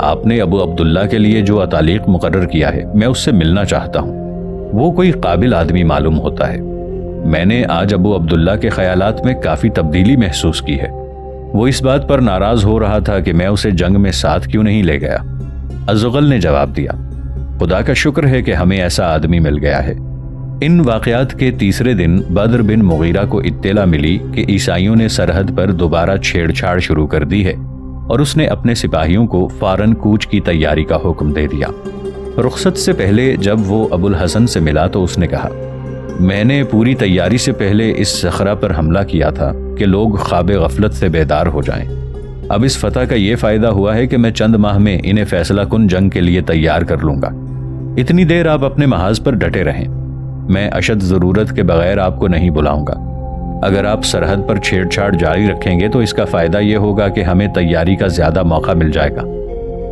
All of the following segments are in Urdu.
آپ نے ابو عبداللہ کے لیے جو اتالیق مقرر کیا ہے میں اس سے ملنا چاہتا ہوں، وہ کوئی قابل آدمی معلوم ہوتا ہے۔ میں نے آج ابو عبداللہ کے خیالات میں کافی تبدیلی محسوس کی ہے۔ وہ اس بات پر ناراض ہو رہا تھا کہ میں اسے جنگ میں ساتھ کیوں نہیں لے گیا۔ ازغل نے جواب دیا، خدا کا شکر ہے کہ ہمیں ایسا آدمی مل گیا ہے۔ ان واقعات کے تیسرے دن بدر بن مغیرہ کو اطلاع ملی کہ عیسائیوں نے سرحد پر دوبارہ چھیڑ چھاڑ شروع کر دی ہے، اور اس نے اپنے سپاہیوں کو فوراً کوچ کی تیاری کا حکم دے دیا۔ رخصت سے پہلے جب وہ ابو الحسن سے ملا تو اس نے کہا، میں نے پوری تیاری سے پہلے اس صخرہ پر حملہ کیا تھا کہ لوگ خواب غفلت سے بیدار ہو جائیں۔ اب اس فتح کا یہ فائدہ ہوا ہے کہ میں چند ماہ میں انہیں فیصلہ کن جنگ کے لیے تیار کر لوں گا۔ اتنی دیر آپ اپنے محاذ پر ڈٹے رہیں، میں اشد ضرورت کے بغیر آپ کو نہیں بلاؤں گا۔ اگر آپ سرحد پر چھیڑ چھاڑ جاری رکھیں گے تو اس کا فائدہ یہ ہوگا کہ ہمیں تیاری کا زیادہ موقع مل جائے گا،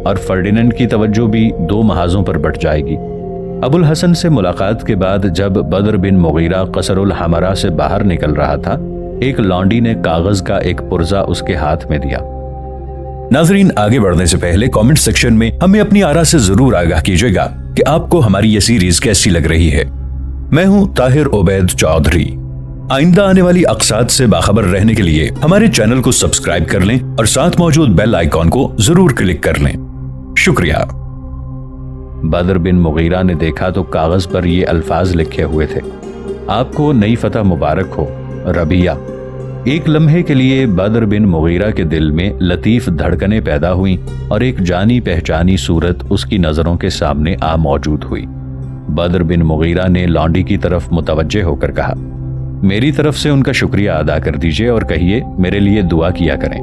اور فرڈیننڈ کی توجہ بھی 2 محاذوں پر بٹ جائے گی۔ ابو الحسن سے ملاقات کے بعد جب بدر بن مغیرہ قصر الحمراء سے باہر نکل رہا تھا، ایک لانڈی نے کاغذ کا ایک پرزہ اس کے ہاتھ میں دیا۔ ناظرین، آگے بڑھنے سے پہلے کامنٹ سیکشن میں ہمیں اپنی آراء سے ضرور آگاہ کیجیے گا کہ آپ کو ہماری یہ سیریز کیسی لگ رہی ہے۔ میں ہوں طاہر عبید چودھری۔ آئندہ آنے والی اقساط سے باخبر رہنے کے لیے ہمارے چینل کو سبسکرائب کر لیں اور ساتھ موجود بیل آئیکن کو ضرور کلک کر لیں۔ شکریہ۔ بدر بن مغیرہ نے دیکھا تو کاغذ پر یہ الفاظ لکھے ہوئے تھے، آپ کو نئی فتح مبارک ہو، ربیہ۔ ایک لمحے کے لیے بدر بن مغیرہ کے دل میں لطیف دھڑکنیں پیدا ہوئیں اور ایک جانی پہچانی صورت اس کی نظروں کے سامنے آ موجود ہوئی۔ بدر بن مغیرہ نے لانڈی کی طرف متوجہ ہو کر کہا، میری طرف سے ان کا شکریہ ادا کر دیجئے اور کہیے میرے لیے دعا کیا کریں۔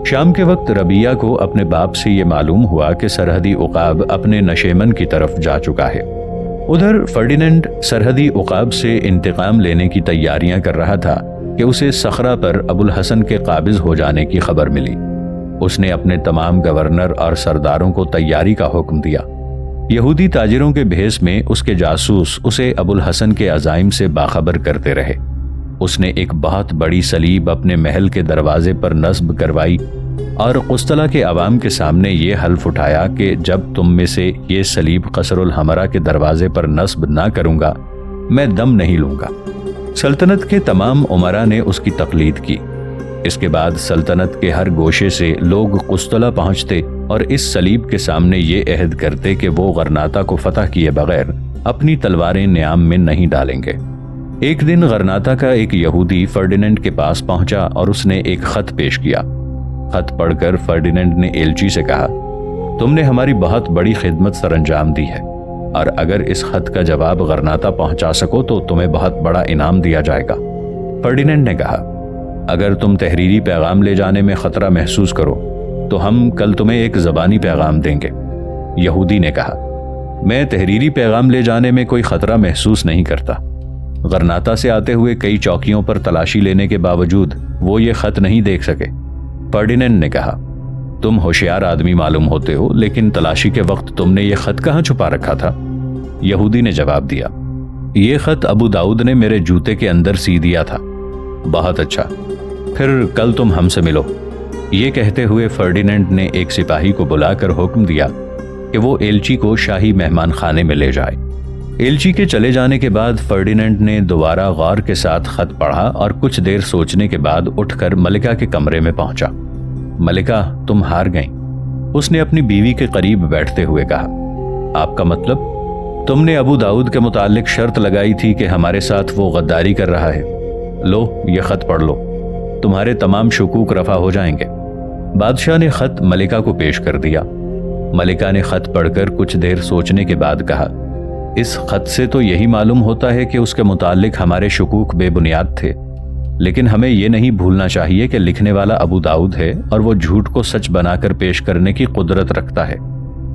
شام کے وقت ربیہ کو اپنے باپ سے یہ معلوم ہوا کہ سرحدی عقاب اپنے نشیمن کی طرف جا چکا ہے۔ ادھر فرڈیننڈ سرحدی عقاب سے انتقام لینے کی تیاریاں کر رہا تھا کہ اسے صخرہ پر ابو الحسن کے قابض ہو جانے کی خبر ملی۔ اس نے اپنے تمام گورنر اور سرداروں کو تیاری کا حکم دیا۔ یہودی تاجروں کے بھیس میں اس کے جاسوس اسے ابو الحسن کے عزائم سے باخبر کرتے رہے۔ اس نے ایک بہت بڑی صلیب اپنے محل کے دروازے پر نصب کروائی اور قسطلہ کے عوام کے سامنے یہ حلف اٹھایا کہ جب تم میں سے یہ صلیب قصر الحمراء کے دروازے پر نصب نہ کروں گا میں دم نہیں لوں گا۔ سلطنت کے تمام امراء نے اس کی تقلید کی۔ اس کے بعد سلطنت کے ہر گوشے سے لوگ قسطلہ پہنچتے اور اس صلیب کے سامنے یہ عہد کرتے کہ وہ غرناطہ کو فتح کیے بغیر اپنی تلواریں نیام میں نہیں ڈالیں گے۔ ایک دن غرناطہ کا ایک یہودی فرڈیننڈ کے پاس پہنچا اور اس نے ایک خط پیش کیا۔ خط پڑھ کر فرڈیننڈ نے ایلچی سے کہا، تم نے ہماری بہت بڑی خدمت سر انجام دی ہے، اور اگر اس خط کا جواب غرناطہ پہنچا سکو تو تمہیں بہت بڑا انعام دیا جائے گا۔ فرڈیننڈ نے کہا، اگر تم تحریری پیغام لے جانے میں خطرہ محسوس کرو تو ہم کل تمہیں ایک زبانی پیغام دیں گے۔ یہودی نے کہا، میں تحریری پیغام لے جانے میں کوئی خطرہ محسوس نہیں کرتا۔ غرناطہ سے آتے ہوئے کئی چوکیوں پر تلاشی لینے کے باوجود وہ یہ خط نہیں دیکھ سکے۔ فرڈیننڈ نے کہا، تم ہوشیار آدمی معلوم ہوتے ہو، لیکن تلاشی کے وقت تم نے یہ خط کہاں چھپا رکھا تھا؟ یہودی نے جواب دیا، یہ خط ابو داؤد نے میرے جوتے کے اندر سی دیا تھا۔ بہت اچھا، پھر کل تم ہم سے ملو۔ یہ کہتے ہوئے فرڈیننڈ نے ایک سپاہی کو بلا کر حکم دیا کہ وہ ایلچی کو شاہی مہمان خانے میں لے جائے۔ ایلچی کے چلے جانے کے بعد فرڈیننڈ نے دوبارہ غور کے ساتھ خط پڑھا اور کچھ دیر سوچنے کے بعد اٹھ کر ملکہ کے کمرے میں پہنچا۔ ملکہ، تم ہار گئیں، اس نے اپنی بیوی کے قریب بیٹھتے ہوئے کہا۔ آپ کا مطلب؟ تم نے ابو داؤد کے متعلق شرط لگائی تھی کہ ہمارے ساتھ وہ غداری کر رہا ہے۔ لو، یہ خط پڑھ لو، تمہارے تمام شکوک رفع ہو جائیں گے۔ بادشاہ نے خط ملکہ کو پیش کر دیا۔ ملکہ نے خط پڑھ کر کچھ دیر سوچنے کے بعد کہا، اس خط سے تو یہی معلوم ہوتا ہے کہ اس کے متعلق ہمارے شکوک بے بنیاد تھے، لیکن ہمیں یہ نہیں بھولنا چاہیے کہ لکھنے والا ابو داؤد ہے اور وہ جھوٹ کو سچ بنا کر پیش کرنے کی قدرت رکھتا ہے۔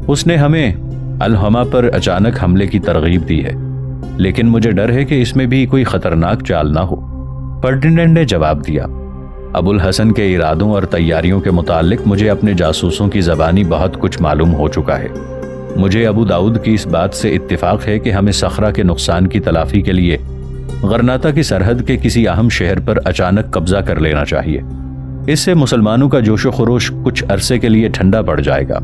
اس نے ہمیں الحما پر اچانک حملے کی ترغیب دی ہے، لیکن مجھے ڈر ہے کہ اس میں بھی کوئی خطرناک چال نہ ہو۔ فرڈیننڈ نے جواب دیا، ابو الحسن کے ارادوں اور تیاریوں کے متعلق مجھے اپنے جاسوسوں کی زبانی بہت کچھ معلوم ہو چکا ہے۔ مجھے ابو داؤد کی اس بات سے اتفاق ہے کہ ہمیں صخرہ کے نقصان کی تلافی کے لیے غرناطہ کی سرحد کے کسی اہم شہر پر اچانک قبضہ کر لینا چاہیے۔ اس سے مسلمانوں کا جوش و خروش کچھ عرصے کے لیے ٹھنڈا پڑ جائے گا۔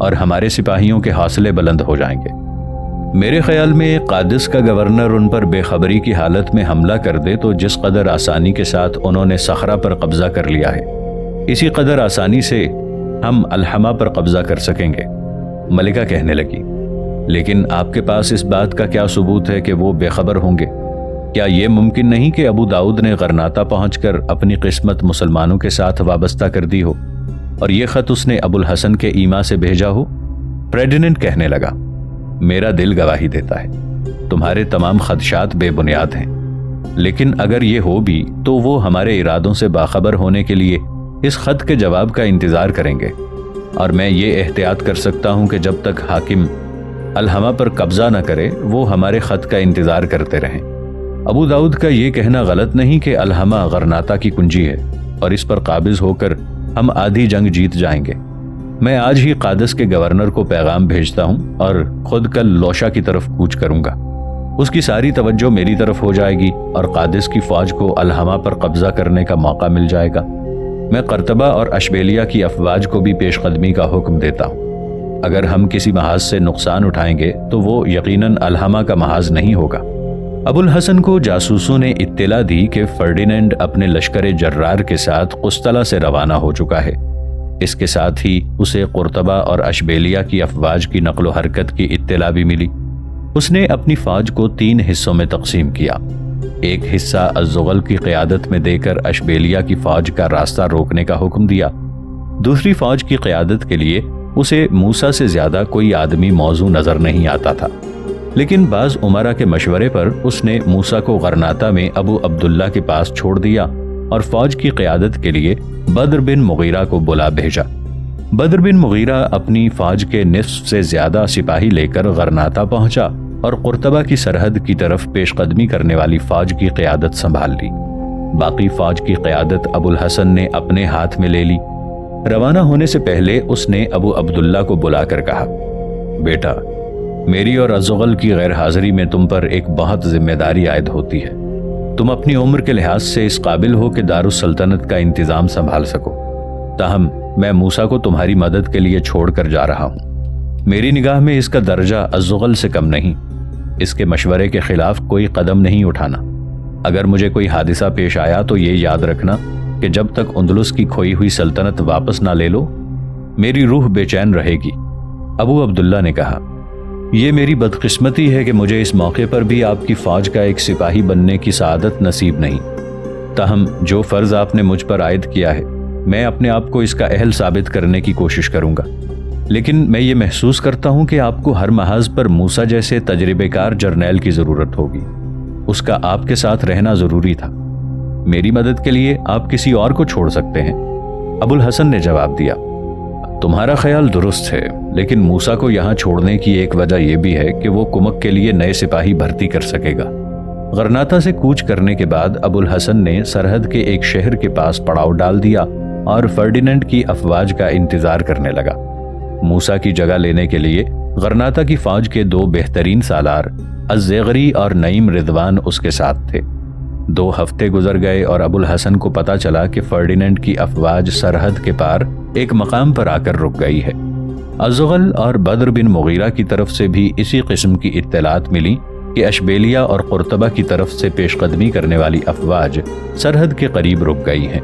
اور ہمارے سپاہیوں کے حوصلے بلند ہو جائیں گے۔ میرے خیال میں قادس کا گورنر ان پر بے خبری کی حالت میں حملہ کر دے تو جس قدر آسانی کے ساتھ انہوں نے صخرہ پر قبضہ کر لیا ہے، اسی قدر آسانی سے ہم الحمہ پر قبضہ کر سکیں گے۔ ملکہ کہنے لگی، لیکن آپ کے پاس اس بات کا کیا ثبوت ہے کہ وہ بے خبر ہوں گے؟ کیا یہ ممکن نہیں کہ ابو داؤد نے غرناطہ پہنچ کر اپنی قسمت مسلمانوں کے ساتھ وابستہ کر دی ہو اور یہ خط اس نے ابو الحسن کے ایما سے بھیجا ہو؟ فریڈیننڈ کہنے لگا، میرا دل گواہی دیتا ہے تمہارے تمام خدشات بے بنیاد ہیں، لیکن اگر یہ ہو بھی تو وہ ہمارے ارادوں سے باخبر ہونے کے لیے اس خط کے جواب کا انتظار کریں گے، اور میں یہ احتیاط کر سکتا ہوں کہ جب تک حاکم الحمہ پر قبضہ نہ کرے وہ ہمارے خط کا انتظار کرتے رہیں۔ ابو داؤد کا یہ کہنا غلط نہیں کہ الحمہ غرناطہ کی کنجی ہے اور اس پر قابض ہو کر ہم آدھی جنگ جیت جائیں گے۔ میں آج ہی قادس کے گورنر کو پیغام بھیجتا ہوں اور خود کل لوشا کی طرف کوچ کروں گا۔ اس کی ساری توجہ میری طرف ہو جائے گی اور قادس کی فوج کو الحمہ پر قبضہ کرنے کا موقع مل جائے گا۔ میں قرطبہ اور اشبیلیہ کی افواج کو بھی پیش قدمی کا حکم دیتا ہوں۔ اگر ہم کسی محاذ سے نقصان اٹھائیں گے تو وہ یقیناً الحمہ کا محاذ نہیں ہوگا۔ ابو الحسن کو جاسوسوں نے اطلاع دی کہ فرڈینینڈ اپنے لشکر جرار کے ساتھ قسطلہ سے روانہ ہو چکا ہے۔ اس کے ساتھ ہی اسے قرطبہ اور اشبیلیہ کی افواج کی نقل و حرکت کی اطلاع بھی ملی۔ اس نے اپنی فوج کو 3 حصوں میں تقسیم کیا۔ ایک حصہ الزغل کی قیادت میں دے کر اشبیلیہ کی فوج کا راستہ روکنے کا حکم دیا۔ دوسری فوج کی قیادت کے لیے اسے موسیٰ سے زیادہ کوئی آدمی موزوں نظر نہیں آتا تھا، لیکن بعض امراء کے مشورے پر اس نے موسیٰ کو غرناطہ میں ابو عبداللہ کے پاس چھوڑ دیا اور فوج کی قیادت کے لیے بدر بن مغیرہ کو بلا بھیجا۔ بدر بن مغیرہ اپنی فوج کے نصف سے زیادہ سپاہی لے کر غرناطہ پہنچا اور قرطبہ کی سرحد کی طرف پیش قدمی کرنے والی فوج کی قیادت سنبھال لی۔ باقی فوج کی قیادت ابو الحسن نے اپنے ہاتھ میں لے لی۔ روانہ ہونے سے پہلے اس نے ابو عبداللہ کو بلا کر کہا، بیٹا، میری اور الزغل کی غیر حاضری میں تم پر ایک بہت ذمہ داری عائد ہوتی ہے۔ تم اپنی عمر کے لحاظ سے اس قابل ہو کہ دارالسلطنت کا انتظام سنبھال سکو، تاہم میں موسیٰ کو تمہاری مدد کے لیے چھوڑ کر جا رہا ہوں۔ میری نگاہ میں اس کا درجہ الزغل سے کم نہیں۔ اس کے مشورے کے خلاف کوئی قدم نہیں اٹھانا۔ اگر مجھے کوئی حادثہ پیش آیا تو یہ یاد رکھنا کہ جب تک اندلس کی کھوئی ہوئی سلطنت واپس نہ لے لو میری روح بے چین رہے گی۔ ابو عبداللہ نے کہا، یہ میری بدقسمتی ہے کہ مجھے اس موقع پر بھی آپ کی فوج کا ایک سپاہی بننے کی سعادت نصیب نہیں، تاہم جو فرض آپ نے مجھ پر عائد کیا ہے میں اپنے آپ کو اس کا اہل ثابت کرنے کی کوشش کروں گا، لیکن میں یہ محسوس کرتا ہوں کہ آپ کو ہر محاذ پر موسیٰ جیسے تجربہ کار جرنیل کی ضرورت ہوگی۔ اس کا آپ کے ساتھ رہنا ضروری تھا۔ میری مدد کے لیے آپ کسی اور کو چھوڑ سکتے ہیں۔ ابو الحسن نے جواب دیا، تمہارا خیال درست ہے، لیکن موسیٰ کو یہاں چھوڑنے کی ایک وجہ یہ بھی ہے کہ وہ کمک کے لیے نئے سپاہی بھرتی کر سکے گا۔ غرناطہ سے کوچ کرنے کے بعد ابو الحسن نے سرحد کے ایک شہر کے پاس پڑاؤ ڈال دیا اور فرڈینینڈ کی افواج کا انتظار کرنے لگا۔ موسیٰ کی جگہ لینے کے لیے غرناطہ کی فوج کے 2 بہترین سالار الزیغری اور نعیم رضوان اس کے ساتھ تھے۔ 2 ہفتے گزر گئے اور ابو الحسن کو پتہ چلا کہ فرڈینینڈ کی افواج سرحد کے پار ایک مقام پر آ کر رک گئی ہے۔ الزغل اور بدر بن مغیرہ کی طرف سے بھی اسی قسم کی اطلاعات ملی کہ اشبیلیہ اور قرطبہ کی طرف سے پیش قدمی کرنے والی افواج سرحد کے قریب رک گئی ہیں۔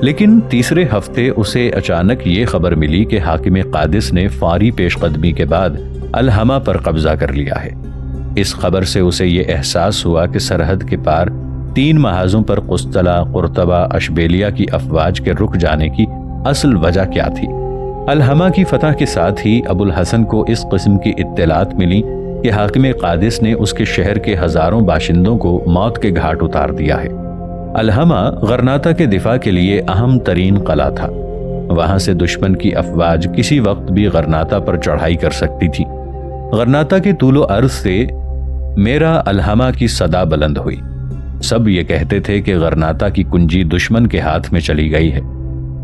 لیکن تیسرے ہفتے اسے اچانک یہ خبر ملی کہ حاکم قادس نے فوری پیش قدمی کے بعد الحمہ پر قبضہ کر لیا ہے۔ اس خبر سے اسے یہ احساس ہوا کہ سرحد کے پار 3 محاذوں پر قسطلہ، قرطبہ، اشبیلیہ کی افواج کے رک جانے کی اصل وجہ کیا تھی۔ الحمہ کی فتح کے ساتھ ہی ابو الحسن کو اس قسم کی اطلاعات ملی کہ حاکم قادس نے اس کے شہر کے ہزاروں باشندوں کو موت کے گھاٹ اتار دیا ہے۔ الحمہ غرناطہ کے دفاع کے لیے اہم ترین قلعہ تھا۔ وہاں سے دشمن کی افواج کسی وقت بھی غرناطہ پر چڑھائی کر سکتی تھی۔ غرناطہ کے طول و عرض سے میرا الحمہ کی صدا بلند ہوئی۔ سب یہ کہتے تھے کہ غرناطہ کی کنجی دشمن کے ہاتھ میں چلی گئی ہے۔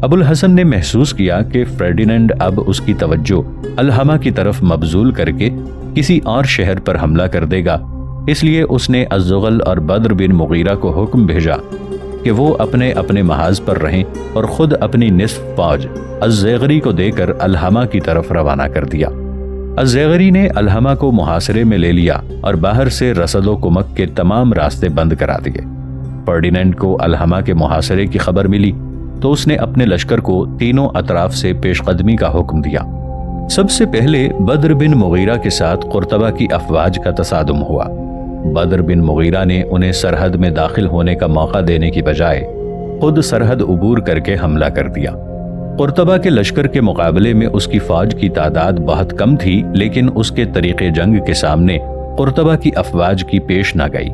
ابو الحسن نے محسوس کیا کہ فرڈینینڈ اب اس کی توجہ الحمہ کی طرف مبذول کر کے کسی اور شہر پر حملہ کر دے گا، اس لیے اس نے الزغل اور بدر بن مغیرہ کو حکم بھیجا کہ وہ اپنے اپنے محاذ پر رہیں اور خود اپنی نصف فوج الزیغری کو دے کر الحمہ کی طرف روانہ کر دیا۔ الزیغری نے الحمہ کو محاصرے میں لے لیا اور باہر سے رسد و کمک کے تمام راستے بند کرا دیے۔ فرڈینینڈ کو الحمہ کے محاصرے کی خبر ملی تو اس نے اپنے لشکر کو تینوں اطراف سے پیش قدمی کا حکم دیا۔ سب سے پہلے بدر بن مغیرہ کے ساتھ قرطبہ کی افواج کا تصادم ہوا۔ بدر بن مغیرہ نے انہیں سرحد میں داخل ہونے کا موقع دینے کی بجائے خود سرحد عبور کر کے حملہ کر دیا۔ قرطبہ کے لشکر کے مقابلے میں اس کی فوج کی تعداد بہت کم تھی، لیکن اس کے طریقے جنگ کے سامنے قرطبہ کی افواج کی پیش نہ گئی۔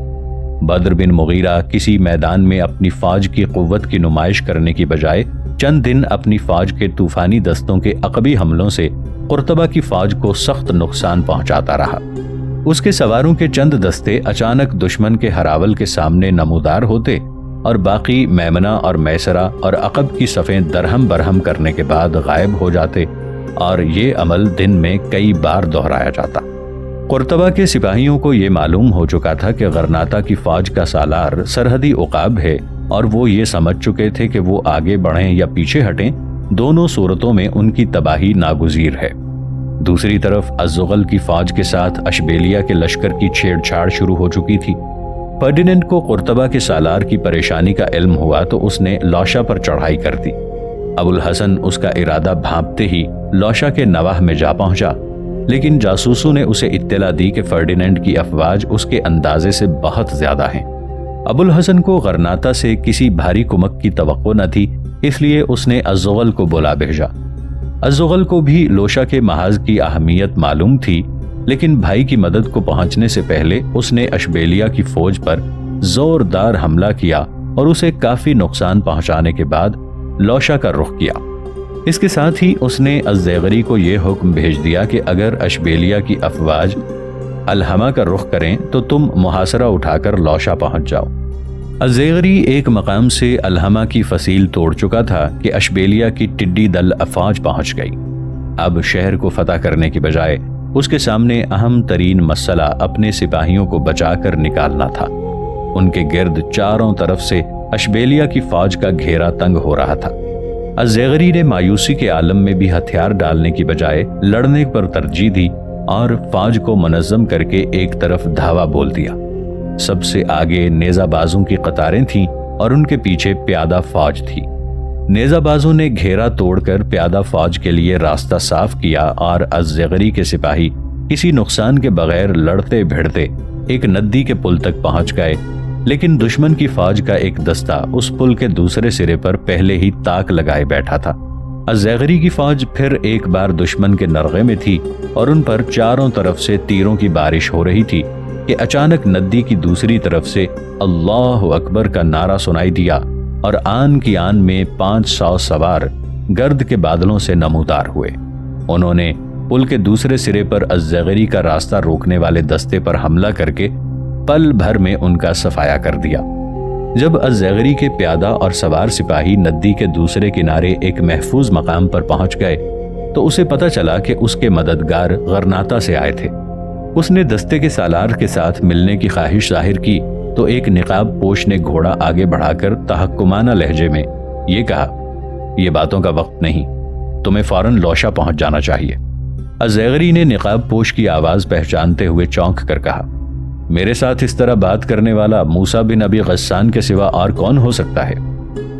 بدر بن مغیرہ کسی میدان میں اپنی فوج کی قوت کی نمائش کرنے کی بجائے چند دن اپنی فوج کے طوفانی دستوں کے عقبی حملوں سے قرطبہ کی فوج کو سخت نقصان پہنچاتا رہا۔ اس کے سواروں کے چند دستے اچانک دشمن کے ہراول کے سامنے نمودار ہوتے اور باقی میمنہ اور میسرہ اور عقب کی صفیں درہم برہم کرنے کے بعد غائب ہو جاتے، اور یہ عمل دن میں کئی بار دہرایا جاتا۔ قرطبہ کے سپاہیوں کو یہ معلوم ہو چکا تھا کہ غرناطہ کی فوج کا سالار سرحدی عقاب ہے، اور وہ یہ سمجھ چکے تھے کہ وہ آگے بڑھیں یا پیچھے ہٹیں، دونوں صورتوں میں ان کی تباہی ناگزیر ہے۔ دوسری طرف الزغل کی فوج کے ساتھ اشبیلیہ کے لشکر کی چھیڑ چھاڑ شروع ہو چکی تھی۔ فرڈینینڈ کو قرطبہ کے سالار کی پریشانی کا علم ہوا تو اس نے لوشا پر چڑھائی کر دی۔ ابو الحسن اس کا ارادہ بھانپتے ہی لوشا کے نواح میں جا پہنچا، لیکن جاسوسوں نے اسے اطلاع دی کہ فرڈینینڈ کی افواج اس کے اندازے سے بہت زیادہ ہیں۔ ابو الحسن کو غرناطہ سے کسی بھاری کمک کی توقع نہ تھی، اس لیے اس نے الزغل کو بلا بھیجا۔ الزغل کو بھی لوشا کے محاذ کی اہمیت معلوم تھی، لیکن بھائی کی مدد کو پہنچنے سے پہلے اس نے اشبیلیہ کی فوج پر زوردار حملہ کیا اور اسے کافی نقصان پہنچانے کے بعد لوشا کا رخ کیا۔ اس کے ساتھ ہی اس نے الزیغری کو یہ حکم بھیج دیا کہ اگر اشبیلیہ کی افواج الحمہ کا رخ کریں تو تم محاصرہ اٹھا کر لوشا پہنچ جاؤ۔ الزیغری ایک مقام سے الحمہ کی فصیل توڑ چکا تھا کہ اشبیلیہ کی ٹڈی دل افواج پہنچ گئی۔ اب شہر کو فتح کرنے کی بجائے اس کے سامنے اہم ترین مسئلہ اپنے سپاہیوں کو بچا کر نکالنا تھا۔ ان کے گرد چاروں طرف سے اشبیلیہ کی فوج کا گھیرا تنگ ہو رہا تھا۔ الزیغری نے مایوسی کے عالم میں بھی ہتھیار ڈالنے کی بجائے لڑنے پر ترجیح دی اور فوج کو منظم کر کے ایک طرف دھاوا بول دیا۔ سب سے آگے نیزہ بازوں کی قطاریں تھیں اور ان کے پیچھے پیادہ فوج تھی۔ نیزہ بازوں نے گھیرا توڑ کر پیادہ فوج کے لیے راستہ صاف کیا اور الزیغری کے سپاہی کسی نقصان کے بغیر لڑتے بھیڑتے ایک ندی کے پل تک پہنچ گئے، لیکن دشمن کی فوج کا ایک دستہ اس پل کے دوسرے سرے پر پہلے ہی تاک لگائے بیٹھا تھا۔ الزیغری کی فوج پھر ایک بار دشمن کے نرغے میں تھی اور ان پر چاروں طرف سے تیروں کی بارش ہو رہی تھی کہ اچانک ندی کی دوسری طرف سے اللہ اکبر کا نعرہ سنائی دیا اور آن کی آن میں 500 سوار گرد کے بادلوں سے نمودار ہوئے۔ انہوں نے پل کے دوسرے سرے پر الزیغری کا راستہ روکنے والے دستے پر حملہ کر کے پل بھر میں ان کا صفایا کر دیا۔ جب الزیغری کے پیادہ اور سوار سپاہی ندی کے دوسرے کنارے ایک محفوظ مقام پر پہنچ گئے تو اسے پتہ چلا کہ اس کے مددگار غرناطہ سے آئے تھے۔ اس نے دستے کے سالار کے ساتھ ملنے کی خواہش ظاہر کی تو ایک نقاب پوش نے گھوڑا آگے بڑھا کر تحکمانہ لہجے میں یہ کہا، یہ باتوں کا وقت نہیں، تمہیں فوراً لوشا پہنچ جانا چاہیے۔ الزیغری نے نقاب پوش کی آواز پہچانتے ہوئے چونک کر کہا، میرے ساتھ اس طرح بات کرنے والا موسیٰ بن ابی غسان کے سوا اور کون ہو سکتا ہے؟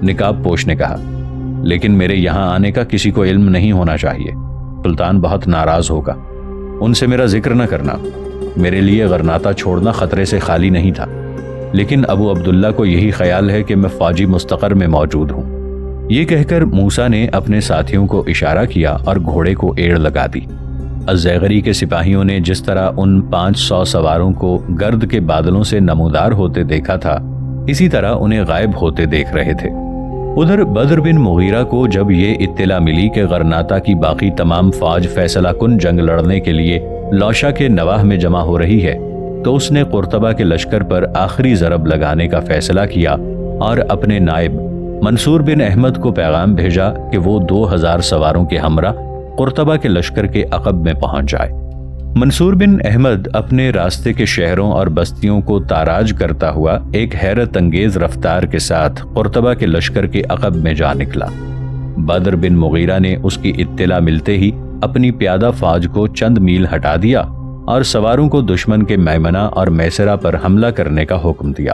نقاب پوش نے کہا، لیکن میرے یہاں آنے کا کسی کو علم نہیں ہونا چاہیے، سلطان بہت ناراض ہوگا، ان سے میرا ذکر نہ کرنا۔ میرے لیے غرناطہ چھوڑنا خطرے سے خالی نہیں تھا، لیکن ابو عبداللہ کو یہی خیال ہے کہ میں فوجی مستقر میں موجود ہوں۔ یہ کہہ کر موسیٰ نے اپنے ساتھیوں کو اشارہ کیا اور گھوڑے کو ایڑ لگا دی۔ الزیغری کے سپاہیوں نے جس طرح ان 500 سواروں کو گرد کے بادلوں سے نمودار ہوتے دیکھا تھا، اسی طرح انہیں غائب ہوتے دیکھ رہے تھے۔ ادھر بدر بن مغیرہ کو جب یہ اطلاع ملی کہ غرناطہ کی باقی تمام فوج فیصلہ کن جنگ لڑنے کے لیے لوشا کے نواح میں جمع ہو رہی ہے، تو اس نے قرطبہ کے لشکر پر آخری ضرب لگانے کا فیصلہ کیا اور اپنے نائب منصور بن احمد کو پیغام بھیجا کہ وہ 2000 سواروں کے ہمراہ قرطبہ کے لشکر کے عقب میں پہنچ جائے۔ منصور بن احمد اپنے راستے کے شہروں اور بستیوں کو تاراج کرتا ہوا ایک حیرت انگیز رفتار کے ساتھ قرطبہ کے لشکر کے عقب میں جا نکلا۔ بدر بن مغیرہ نے اس کی اطلاع ملتے ہی اپنی پیادہ فوج کو چند میل ہٹا دیا اور سواروں کو دشمن کے میمنہ اور میسرہ پر حملہ کرنے کا حکم دیا۔